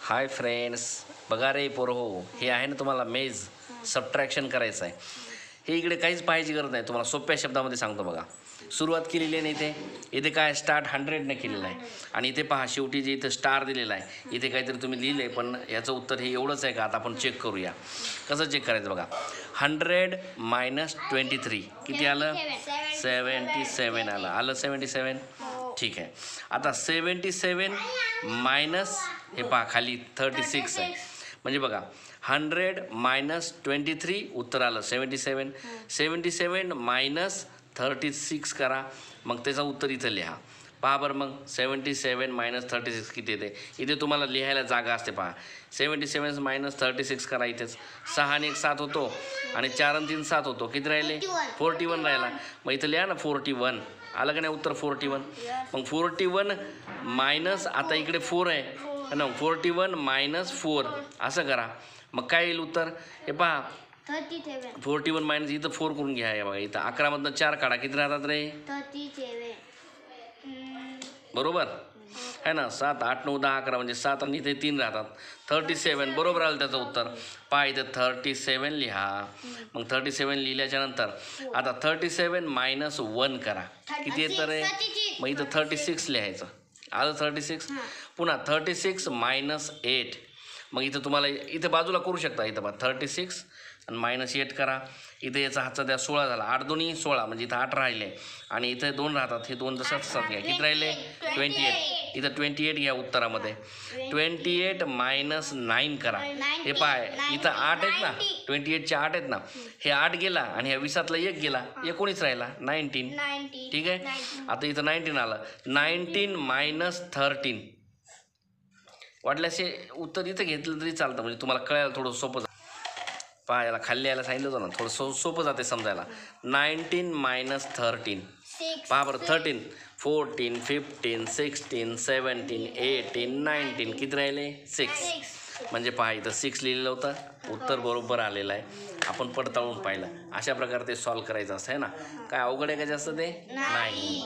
Hi friends, बघा रे पोरं हो, हे आहे ना तुम्हाला मेज सबट्रॅक्शन करायचं आहे. हे इकडे काहीच पाहायची गरज नाही, तुम्हाला सोप्या शब्दामध्ये सांगतो. बघा, सुरुवात केलेली आहे ना इथे काय स्टार्ट 100ने केलेलं आहे. आणि इथे पहा शेवटी जे इथं स्टार दिलेला आहे, इथे काहीतरी तुम्ही लिहिलं आहे, पण याचं उत्तर हे एवढंच आहे का? आता आपण चेक करूया. कसं चेक करायचं बघा. 100 - 23 किती आलं? 77 आलं 77. ठीक आहे. आता 77 मायनस हे पहा खाली 36 आहे. म्हणजे बघा 100 - 23 उत्तर आलं 77. 77 मायनस 36 करा, मग त्याचं उत्तर इथं लिहा. पहा बरं, मग 77 - 36 किती येते? इथे तुम्हाला लिहायला जागा असते. पहा 77 - 36 करा. इथेच 6 आणि 1 7 होतो, आणि 4 आणि 3 7 होतो. किती राहिले? 41 राहिला. मग इथं लिहा ना 41. आलं का नाही उत्तर? 41. मग 41 मायनस, आता इकडे 4 आहे ना, 41 मायनस 4 असं करा. मग काय येईल उत्तर? हे पहा 41 मायनस इथं 4 करून घ्या. हे बघा इथं 11मधनं 4 काढा. किती राहतात रे? 37. बरोबर है ना. 7 8 9 10 11 म्हणजे 7 आणि इथे 3 राहतात. 37 बरोबर आलं त्याचं उत्तर. पहा इथं 37 लिहा. मग 37 लिहिल्याच्या नंतर आता 37 मायनस 1 करा. किती येतं रे? मग इथं 36 लिहायचं. आलं 36. पुन्हा 36 मायनस 8. मग इथं तुम्हाला इथं बाजूला करू शकता. इथं बघा 36 आणि मायनस 8 करा. इथं याचा हातचा द्या 16 झाला. 8 दोन्ही 16 म्हणजे इथं 8 राहिले, आणि इथं 2 राहतात. हे 2 तसंच घ्या. किती राहिले? 28. इथं 28 घ्या उत्तरामध्ये. 28 मायनस 9 करा. हे पाय इथं 8 आहेत ना, 28चे 8 आहेत ना, हे 8 गेला आणि ह्या 20तला 1 गेला, 19 राहिला 19. ठीक आहे. आता इथं 19 आलं. 19 मायनस 13. वाटल्यास हे उत्तर इथं घेतलं तरी चालतं, म्हणजे तुम्हाला कळायला थोडं सोपं जातं. पहा याला खाली यायला सांगितलं होतं ना, थोडं सोपं जाते समजायला. 19 मायनस 13. पहा बरं 13 14 15 16 17 18 19 किती राहिले? 6. म्हणजे पहा इथं 6 लिहिलेलं होतं, उत्तर बरोबर आलेलं आहे. आपण पडताळून पाहिलं. अशा प्रकारे ते सॉल्व करायचं असतं आहे ना. काय अवघड आहे का जास्त ते? नाही.